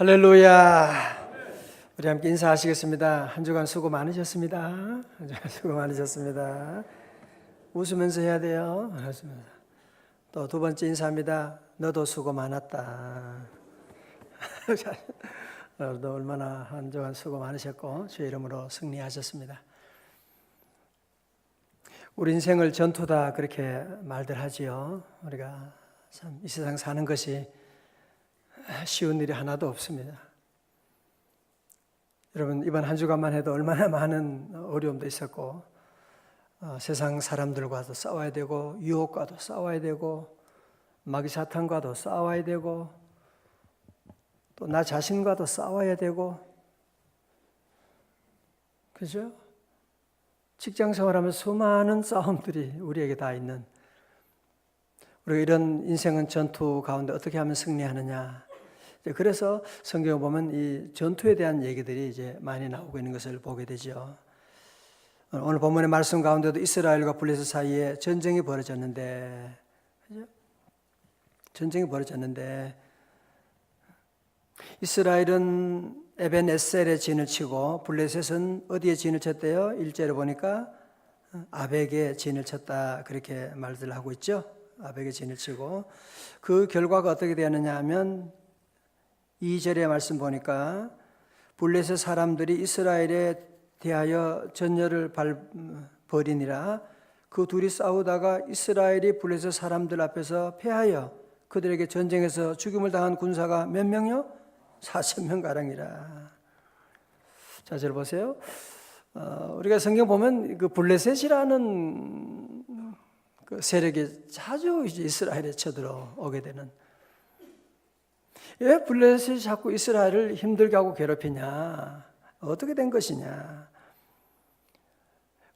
할렐루야. 우리 함께 인사하시겠습니다. 한 주간 수고 많으셨습니다. 한 주간 수고 많으셨습니다. 웃으면서 해야 돼요. 또 두 번째 인사합니다. 너도 수고 많았다. 너도 얼마나 한 주간 수고 많으셨고 주의 이름으로 승리하셨습니다. 우리 인생을 전투다 그렇게 말들 하지요. 우리가 참 이 세상 사는 것이 쉬운 일이 하나도 없습니다. 여러분 이번 한 주간만 해도 얼마나 많은 어려움도 있었고 세상 사람들과도 싸워야 되고 유혹과도 싸워야 되고 마귀 사탄과도 싸워야 되고 또 나 자신과도 싸워야 되고 그죠? 직장 생활하면서 수많은 싸움들이 우리에게 다 있는 우리가 이런 인생은 전투 가운데 어떻게 하면 승리하느냐. 그래서 성경을 보면 이 전투에 대한 얘기들이 이제 많이 나오고 있는 것을 보게 되죠. 오늘 본문의 말씀 가운데도 이스라엘과 블레셋 사이에 전쟁이 벌어졌는데, 그죠? 전쟁이 벌어졌는데, 이스라엘은 에벤에셀에 진을 치고 블레셋은 어디에 진을 쳤대요? 1절에 보니까 아벡에 진을 쳤다 그렇게 말들 하고 있죠. 아벡에 진을 치고 그 결과가 어떻게 되었느냐 하면 2절의 말씀 보니까 블레셋 사람들이 이스라엘에 대하여 전열을 벌이니라. 그 둘이 싸우다가 이스라엘이 블레셋 사람들 앞에서 패하여 그들에게 전쟁에서 죽임을 당한 군사가 몇 명이요? 4,000명 가량이라. 자, 잘 보세요. 우리가 성경 보면 그 블레셋이라는 그 세력이 자주 이제 이스라엘에 쳐들어오게 되는. 왜 블레셋이 자꾸 이스라엘을 힘들게 하고 괴롭히냐? 어떻게 된 것이냐?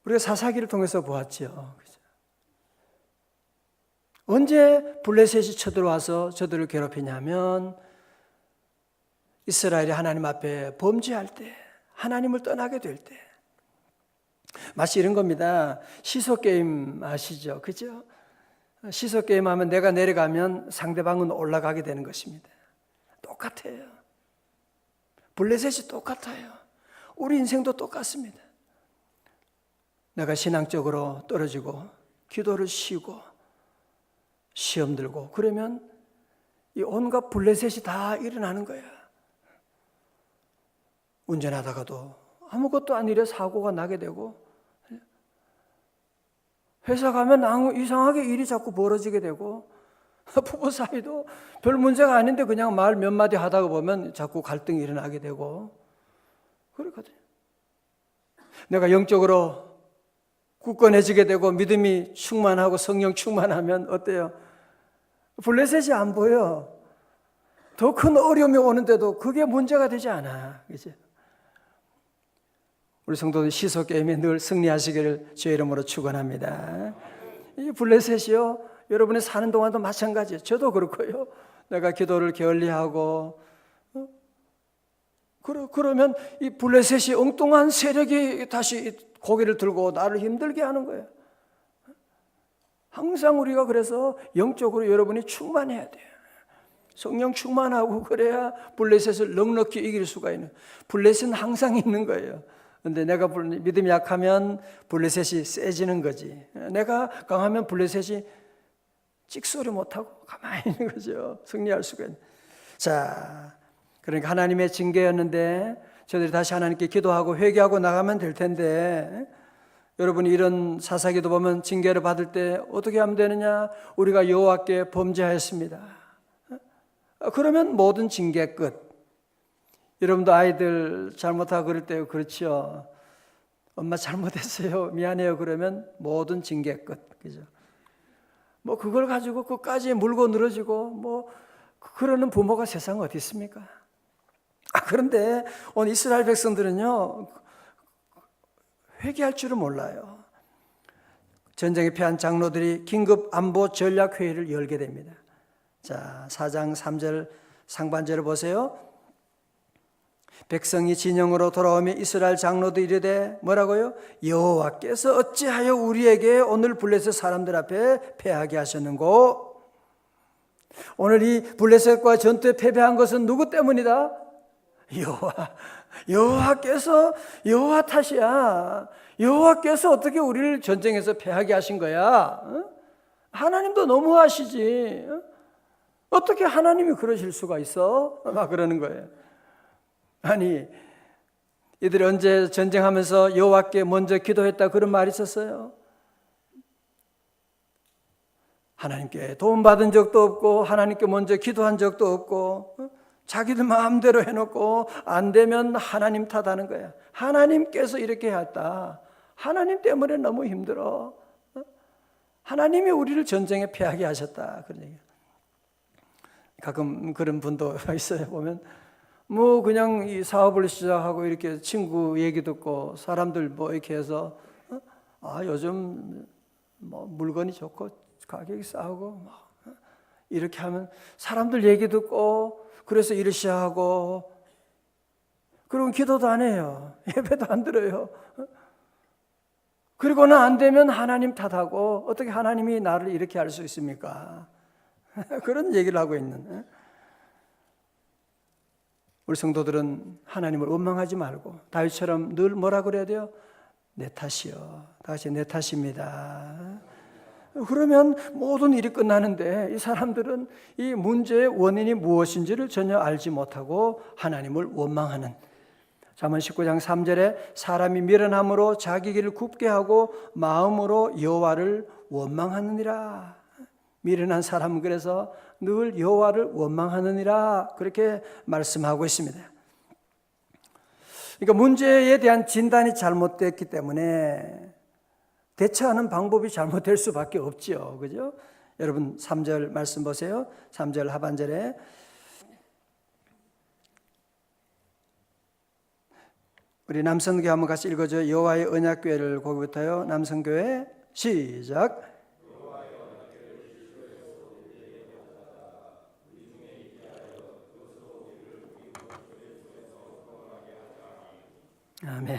우리가 사사기를 통해서 보았죠. 언제 블레셋이 쳐들어와서 저들을 괴롭히냐면 이스라엘이 하나님 앞에 범죄할 때, 하나님을 떠나게 될 때. 마치 이런 겁니다. 시소게임 아시죠? 그죠? 시소게임 하면 내가 내려가면 상대방은 올라가게 되는 것입니다. 똑같아요. 블레셋이 똑같아요. 우리 인생도 똑같습니다. 내가 신앙적으로 떨어지고 기도를 쉬고 시험 들고 그러면 이 온갖 블레셋이 다 일어나는 거야. 운전하다가도 아무것도 아니래 사고가 나게 되고 회사 가면 이상하게 일이 자꾸 벌어지게 되고 부부 사이도 별 문제가 아닌데 그냥 말 몇 마디 하다가 보면 자꾸 갈등이 일어나게 되고 그렇거든요. 내가 영적으로 굳건해지게 되고 믿음이 충만하고 성령 충만하면 어때요? 블레셋이 안 보여. 더 큰 어려움이 오는데도 그게 문제가 되지 않아. 그치? 우리 성도들 시소 게임에 늘 승리하시기를 주의 이름으로 축원합니다. 이 블레셋이요. 여러분이 사는 동안도 마찬가지예요. 저도 그렇고요. 내가 기도를 게을리하고 그러면 이 블레셋이 엉뚱한 세력이 다시 고개를 들고 나를 힘들게 하는 거예요. 항상 우리가 그래서 영적으로 여러분이 충만해야 돼요. 성령 충만하고 그래야 블레셋을 넉넉히 이길 수가 있는. 블레셋은 항상 있는 거예요. 그런데 내가 믿음이 약하면 블레셋이 세지는 거지. 내가 강하면 블레셋이 찍소리 못하고 가만히 있는 거죠. 승리할 수가 있는. 자, 그러니까 하나님의 징계였는데 저들이 다시 하나님께 기도하고 회개하고 나가면 될 텐데 여러분이 이런 사사기도 보면 징계를 받을 때 어떻게 하면 되느냐? 우리가 여호와께 범죄하였습니다. 그러면 모든 징계 끝. 여러분도 아이들 잘못하고 그럴 때 그렇죠. 엄마 잘못했어요. 미안해요. 그러면 모든 징계 끝. 그죠? 뭐 그걸 가지고 끝까지 물고 늘어지고 뭐 그러는 부모가 세상에 어디 있습니까? 그런데 오늘 이스라엘 백성들은요 회개할 줄은 몰라요. 전쟁에 패한 장로들이 긴급 안보 전략 회의를 열게 됩니다. 자, 4장 3절 상반절을 보세요. 백성이 진영으로 돌아오며 이스라엘 장로도 이르되 뭐라고요? 여호와께서 어찌하여 우리에게 오늘 블레셋 사람들 앞에 패하게 하셨는고? 오늘 이 블레셋과 전투에 패배한 것은 누구 때문이다? 여호와 탓이야. 여호와께서 어떻게 우리를 전쟁에서 패하게 하신 거야? 하나님도 너무하시지. 어떻게 하나님이 그러실 수가 있어? 막 그러는 거예요. 아니, 이들이 언제 전쟁하면서 여호와께 먼저 기도했다 그런 말이 있었어요? 하나님께 도움받은 적도 없고 하나님께 먼저 기도한 적도 없고 자기들 마음대로 해놓고 안 되면 하나님 탓하는 거야. 하나님께서 이렇게 했다. 하나님 때문에 너무 힘들어. 하나님이 우리를 전쟁에 패하게 하셨다. 그런 얘기야. 가끔 그런 분도 있어요. 보면 뭐 그냥 이 사업을 시작하고 이렇게 친구 얘기 듣고 사람들 뭐 이렇게 해서 요즘 뭐 물건이 좋고 가격이 싸고 이렇게 하면 사람들 얘기 듣고 그래서 일을 시작하고 그리고 기도도 안 해요. 예배도 안 드려요. 그리고는 안 되면 하나님 탓하고 어떻게 하나님이 나를 이렇게 할 수 있습니까? 그런 얘기를 하고 있는. 우리 성도들은 하나님을 원망하지 말고 다윗처럼 늘 뭐라 그래야 돼요? 내 탓이요. 다시 내 탓입니다. 그러면 모든 일이 끝나는데 이 사람들은 이 문제의 원인이 무엇인지를 전혀 알지 못하고 하나님을 원망하는. 잠언 19장 3절에 사람이 미련함으로 자기 길을 굽게 하고 마음으로 여호와를 원망하느니라. 미련한 사람은 그래서 늘 여호와를 원망하느니라 그렇게 말씀하고 있습니다. 그러니까 문제에 대한 진단이 잘못됐기 때문에 대처하는 방법이 잘못될 수밖에 없죠. 그죠? 여러분 3절 말씀 보세요. 3절 하반절에 우리 남성교회 한번 같이 읽어줘요. 여호와의 언약궤를 거기부터요. 남성교회 시작. 아멘.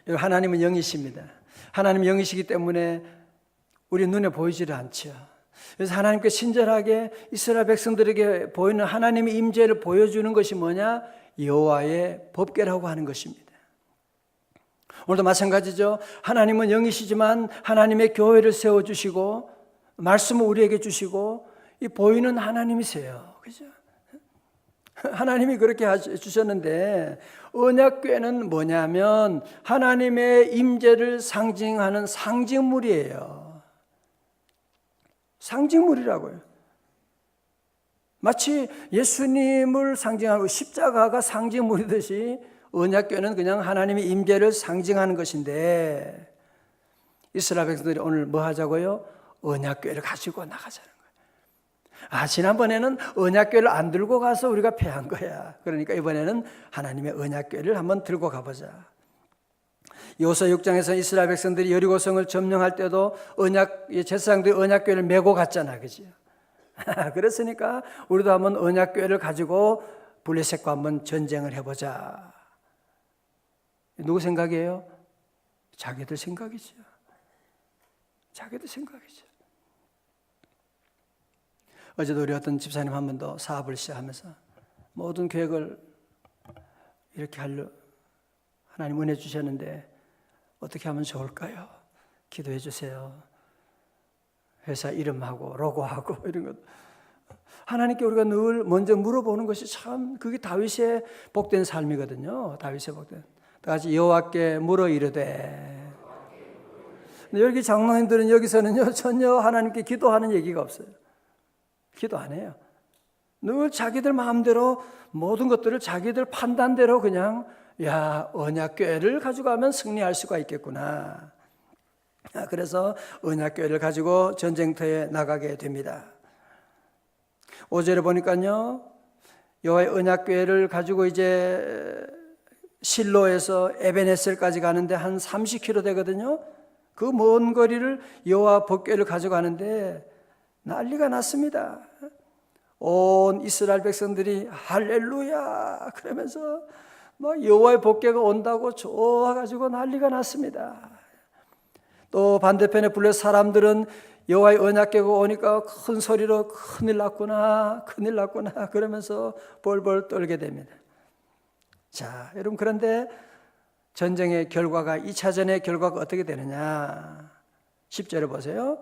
하나님은 영이십니다. 하나님 영이시기 때문에 우리 눈에 보이지를 않죠. 그래서 하나님께 친절하게 이스라엘 백성들에게 보이는 하나님의 임재를 보여주는 것이 뭐냐? 여호와의 법궤라고 하는 것입니다. 오늘도 마찬가지죠. 하나님은 영이시지만 하나님의 교회를 세워주시고 말씀을 우리에게 주시고 이 보이는 하나님이세요. 그죠? 하나님이 그렇게 해주셨는데 언약궤는 뭐냐면 하나님의 임재를 상징하는 상징물이에요. 상징물이라고요. 마치 예수님을 상징하고 십자가가 상징물이듯이 언약궤는 그냥 하나님의 임재를 상징하는 것인데 이스라엘 백성들이 오늘 뭐 하자고요? 언약궤를 가지고 나가자는 거예요. 지난번에는 언약궤를 안 들고 가서 우리가 패한 거야. 그러니까 이번에는 하나님의 언약궤를 한번 들고 가보자. 여호수아 6장에서 이스라엘 백성들이 여리고성을 점령할 때도 제사장들이 언약궤를 메고 갔잖아. 그죠? 그랬으니까 우리도 한번 언약궤를 가지고 블레셋과 한번 전쟁을 해보자. 누구 생각이에요? 자기들 생각이죠. 자기들 생각이죠. 어제도 우리 어떤 집사님 한 번 더 사업을 시작하면서 모든 계획을 이렇게 하려 하나님 은혜 주셨는데 어떻게 하면 좋을까요? 기도해 주세요. 회사 이름하고 로고하고 이런 것 하나님께 우리가 늘 먼저 물어보는 것이 참 그게 다윗의 복된 삶이거든요. 다윗의 복된. 다 같이 여호와께 물어 이르되. 근데 여기 장로님들은 여기서는요 전혀 하나님께 기도하는 얘기가 없어요. 기도 안 해요. 늘 자기들 마음대로 모든 것들을 자기들 판단대로 그냥 언약궤를 가져가면 승리할 수가 있겠구나. 그래서 언약궤를 가지고 전쟁터에 나가게 됩니다. 5절에 보니까요 여호와의 언약궤를 가지고 이제 실로에서 에베네셀까지 가는데 한 30km 되거든요. 그 먼 거리를 여호와 법궤를 가져가는데 난리가 났습니다. 온 이스라엘 백성들이 할렐루야 그러면서 막 여호와의 법궤가 온다고 좋아가지고 난리가 났습니다. 또 반대편에 블레셋 사람들은 여호와의 언약궤가 오니까 큰 소리로 큰일 났구나, 큰일 났구나 그러면서 벌벌 떨게 됩니다. 자, 여러분, 그런데 전쟁의 결과가, 2차전의 결과가 어떻게 되느냐? 10절에 보세요.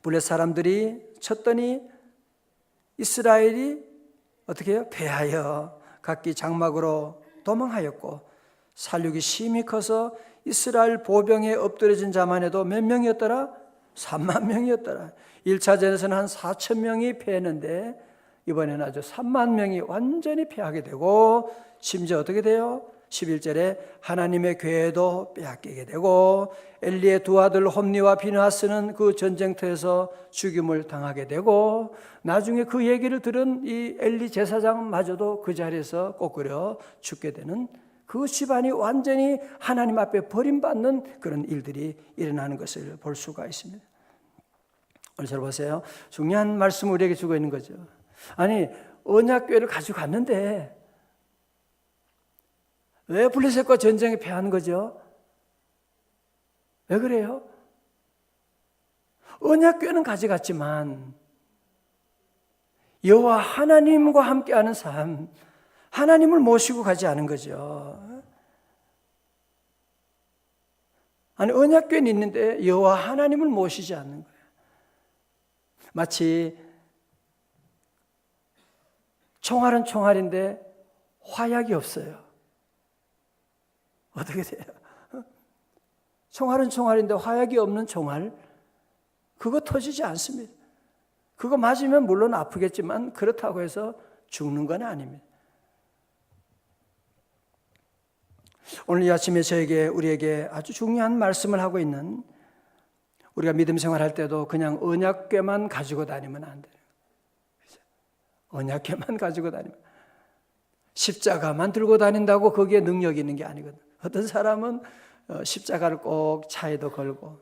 블레셋 사람들이 쳤더니 이스라엘이 어떻게 해요? 패하여 각기 장막으로 도망하였고, 살육이 심히 커서 이스라엘 보병에 엎드려진 자만 해도 몇 명이었더라? 3만 명이었더라. 1차전에서는 한 4천 명이 패했는데 이번에는 아주 3만 명이 완전히 패하게 되고, 심지어 어떻게 돼요? 11절에 하나님의 궤도 빼앗기게 되고, 엘리의 두 아들 홈니와 비느하스는 그 전쟁터에서 죽임을 당하게 되고, 나중에 그 얘기를 들은 이 엘리 제사장마저도 그 자리에서 꼬꾸려 죽게 되는, 그 집안이 완전히 하나님 앞에 버림받는 그런 일들이 일어나는 것을 볼 수가 있습니다. 오늘 잘 보세요. 중요한 말씀을 우리에게 주고 있는 거죠. 아니, 언약궤를 가지고 갔는데 왜 블레셋과 전쟁에 패한 거죠? 왜 그래요? 언약궤는 가져갔지만 여호와 하나님과 함께하는 삶, 하나님을 모시고 가지 않은 거죠. 아니, 언약궤는 있는데 여호와 하나님을 모시지 않는 거예요. 마치 총알은 총알인데 화약이 없어요. 어떻게 돼요? 총알은 총알인데 화약이 없는 총알, 그거 터지지 않습니다. 그거 맞으면 물론 아프겠지만 그렇다고 해서 죽는 건 아닙니다. 오늘 이 아침에 우리에게 아주 중요한 말씀을 하고 있는, 우리가 믿음 생활할 때도 그냥 언약궤만 가지고 다니면 안 돼요. 언약궤만 가지고 다니면, 십자가만 들고 다닌다고 거기에 능력이 있는 게 아니거든. 어떤 사람은 십자가를 꼭 차에도 걸고,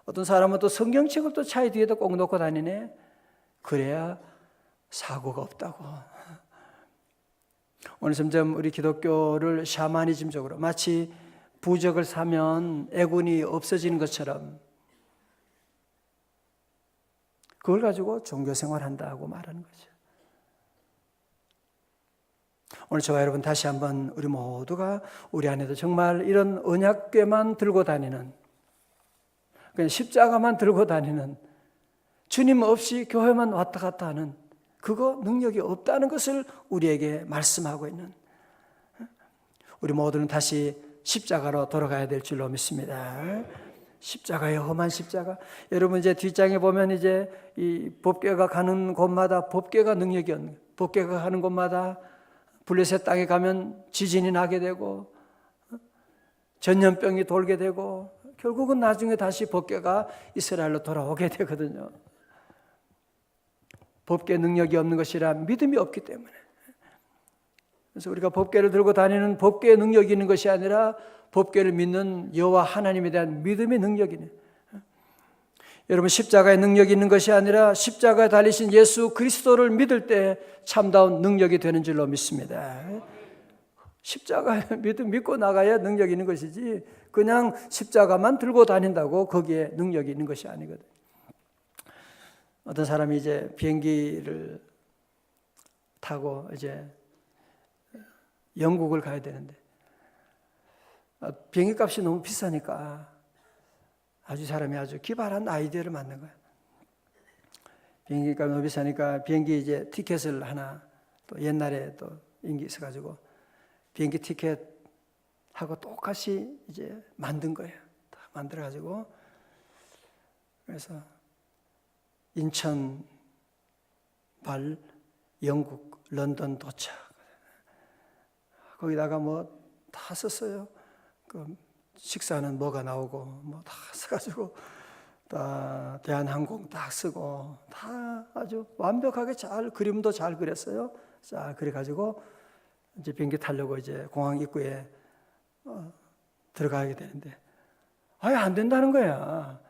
어떤 사람은 또 성경책을 또 차에 뒤에도 꼭 놓고 다니네. 그래야 사고가 없다고. 오늘 점점 우리 기독교를 샤머니즘적으로, 마치 부적을 사면 애군이 없어지는 것처럼 그걸 가지고 종교생활한다고 말하는 거죠. 오늘 저와 여러분, 다시 한번 우리 모두가 우리 안에도 정말 이런 언약궤만 들고 다니는, 그냥 십자가만 들고 다니는, 주님 없이 교회만 왔다 갔다 하는 그거 능력이 없다는 것을 우리에게 말씀하고 있는, 우리 모두는 다시 십자가로 돌아가야 될 줄로 믿습니다. 십자가의 험한 십자가. 여러분, 이제 뒷장에 보면 이제 이 법궤가 가는 곳마다 법궤가 능력이 없는 거예요. 법궤가 가는 곳마다 블레셋 땅에 가면 지진이 나게 되고 전염병이 돌게 되고, 결국은 나중에 다시 법궤가 이스라엘로 돌아오게 되거든요. 법궤 능력이 없는 것이라 믿음이 없기 때문에. 그래서 우리가 법궤를 들고 다니는 법궤의 능력이 있는 것이 아니라 법궤를 믿는 여호와 하나님에 대한 믿음의 능력이네. 여러분, 십자가의 능력이 있는 것이 아니라 십자가에 달리신 예수 그리스도를 믿을 때 참다운 능력이 되는 줄로 믿습니다. 십자가의 믿음 믿고 나가야 능력이 있는 것이지, 그냥 십자가만 들고 다닌다고 거기에 능력이 있는 것이 아니거든. 어떤 사람이 이제 비행기를 타고 이제 영국을 가야 되는데, 비행기 값이 너무 비싸니까 사람이 아주 기발한 아이디어를 만든 거야. 비행기가 너무 비싸니까 비행기 이제 티켓을 하나, 또 옛날에 또 인기 있어가지고 비행기 티켓하고 똑같이 이제 만든 거예요. 다 만들어가지고, 그래서 인천 발 영국 런던 도착, 거기다가 뭐 다 썼어요. 그 식사는 뭐가 나오고 뭐 다 써가지고 다 대한항공 딱 쓰고 다 아주 완벽하게 잘, 그림도 잘 그렸어요. 자, 그래가지고 이제 비행기 타려고 이제 공항 입구에 들어가게 되는데, 아예 안 된다는 거야.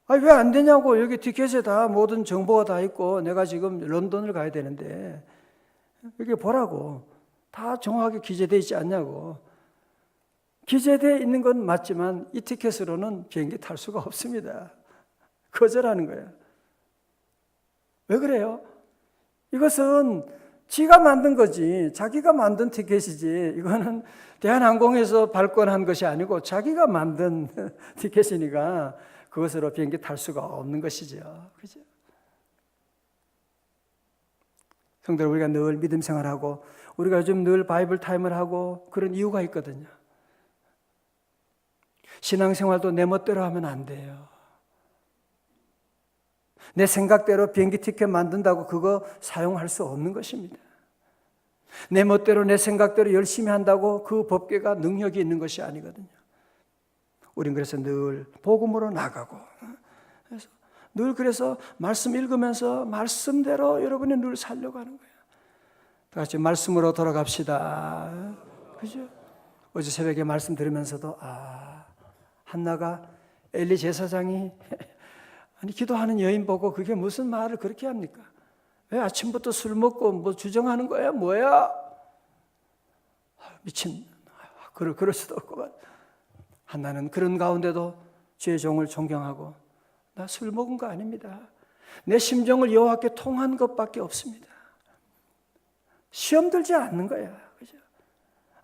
왜 안 되냐고. 여기 티켓에 다 모든 정보가 다 있고 내가 지금 런던을 가야 되는데 여기 보라고. 다 정확하게 기재되어 있지 않냐고. 기재되어 있는 건 맞지만 이 티켓으로는 비행기 탈 수가 없습니다. 거절하는 거예요. 왜 그래요? 이것은 지가 만든 거지. 자기가 만든 티켓이지. 이거는 대한항공에서 발권한 것이 아니고 자기가 만든 티켓이니까 그것으로 비행기 탈 수가 없는 것이죠. 그죠? 성도들, 우리가 늘 믿음 생활하고 우리가 요즘 늘 바이블 타임을 하고 그런 이유가 있거든요. 신앙생활도 내 멋대로 하면 안 돼요. 내 생각대로 비행기 티켓 만든다고 그거 사용할 수 없는 것입니다. 내 멋대로 내 생각대로 열심히 한다고 그 법궤가 능력이 있는 것이 아니거든요. 우린 그래서 늘 복음으로 나가고 그래서 말씀 읽으면서 말씀대로 여러분이 늘 살려고 하는 거예요. 다 같이 말씀으로 돌아갑시다. 그죠? 어제 새벽에 말씀 들으면서도 한나가 엘리 제사장이 아니 기도하는 여인 보고 그게 무슨 말을 그렇게 합니까? 왜 아침부터 술 먹고 뭐 주정하는 거야? 뭐야? 미친. 그럴 수도 없고. 한나는 그런 가운데도 주의 종을 존경하고 나 술 먹은 거 아닙니다. 내 심정을 여호와께 통한 것밖에 없습니다. 시험 들지 않는 거야. 그죠?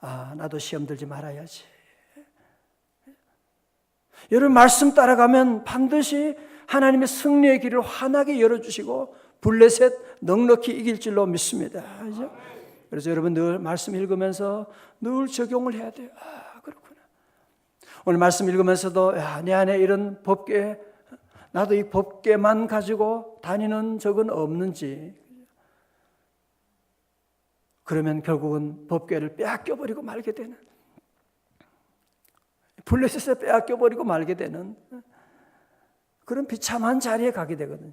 나도 시험 들지 말아야지. 여러분 말씀 따라가면 반드시 하나님의 승리의 길을 환하게 열어주시고 블레셋 넉넉히 이길 줄로 믿습니다. 그죠? 그래서 여러분 늘 말씀 읽으면서 늘 적용을 해야 돼요. 그렇구나. 오늘 말씀 읽으면서도 내 안에 이런 법궤, 나도 이 법궤만 가지고 다니는 적은 없는지. 그러면 결국은 법궤를 빼앗겨버리고 말게 되는, 블레셋에 빼앗겨버리고 말게 되는 그런 비참한 자리에 가게 되거든요.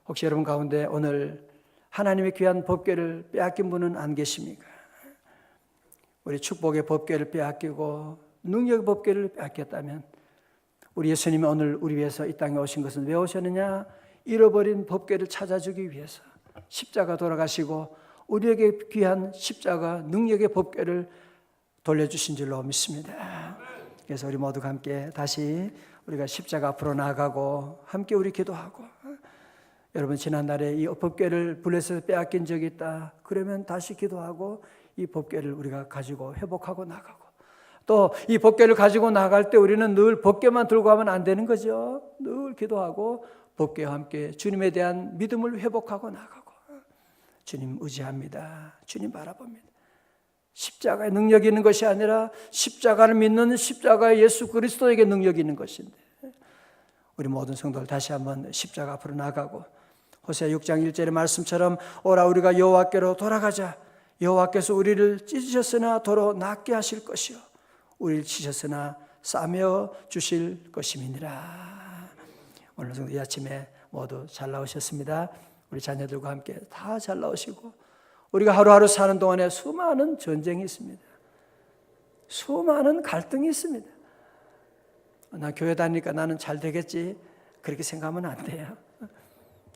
혹시 여러분 가운데 오늘 하나님의 귀한 법궤를 빼앗긴 분은 안 계십니까? 우리 축복의 법궤를 빼앗기고 능력의 법궤를 빼앗겼다면 우리 예수님이 오늘 우리 위해서 이 땅에 오신 것은 왜 오셨느냐? 잃어버린 법궤를 찾아주기 위해서 십자가 돌아가시고 우리에게 귀한 십자가 능력의 법궤를 돌려주신 줄로 믿습니다. 그래서 우리 모두가 함께 다시 우리가 십자가 앞으로 나아가고 함께 우리 기도하고, 여러분 지난날에 이 법궤를 블레셋에서 빼앗긴 적이 있다 그러면 다시 기도하고 이 법궤를 우리가 가지고 회복하고 나가고, 또 이 법궤를 가지고 나갈 때 우리는 늘 법궤만 들고 가면 안 되는 거죠. 늘 기도하고 법궤와 함께 주님에 대한 믿음을 회복하고 나가고, 주님 의지합니다. 주님 바라봅니다. 십자가에 능력이 있는 것이 아니라 십자가를 믿는 십자가의 예수 그리스도에게 능력이 있는 것인데, 우리 모든 성도들 다시 한번 십자가 앞으로 나가고 호세아 6장 1절의 말씀처럼 오라 우리가 여호와께로 돌아가자. 여호와께서 우리를 찢으셨으나 도로 낫게 하실 것이요 우리를 치셨으나 싸매어 주실 것임이니라. 오늘 이 아침에 모두 잘 나오셨습니다. 우리 자녀들과 함께 다 잘 나오시고, 우리가 하루하루 사는 동안에 수많은 전쟁이 있습니다. 수많은 갈등이 있습니다. 나 교회 다니니까 나는 잘 되겠지 그렇게 생각하면 안 돼요.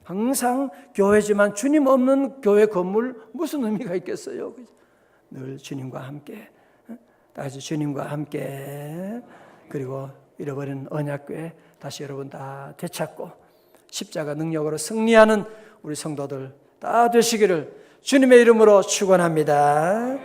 항상 교회지만 주님 없는 교회 건물 무슨 의미가 있겠어요? 늘 주님과 함께, 다시 주님과 함께, 그리고 잃어버린 언약궤 다시 여러분 다 되찾고 십자가 능력으로 승리하는 우리 성도들 다 되시기를 주님의 이름으로 축원합니다.